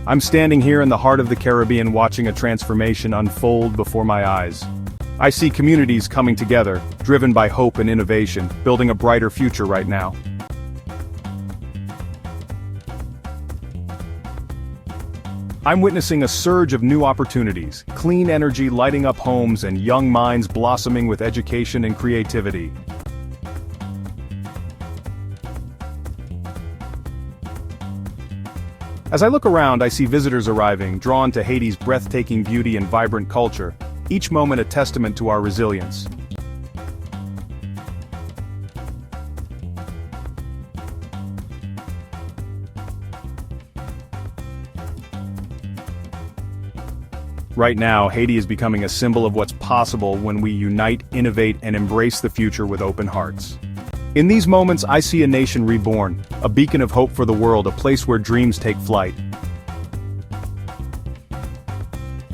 I'm standing here in the heart of the Caribbean watching a transformation unfold before my eyes. I see communities coming together, driven by hope and innovation, building a brighter future right now. I'm witnessing a surge of new opportunities, clean energy lighting up homes and young minds blossoming with education and creativity. As I look around, I see visitors arriving, drawn to Haiti's breathtaking beauty and vibrant culture, each moment a testament to our resilience. Right now, Haiti is becoming a symbol of what's possible when we unite, innovate, and embrace the future with open hearts. In these moments, I see a nation reborn, a beacon of hope for the world, a place where dreams take flight.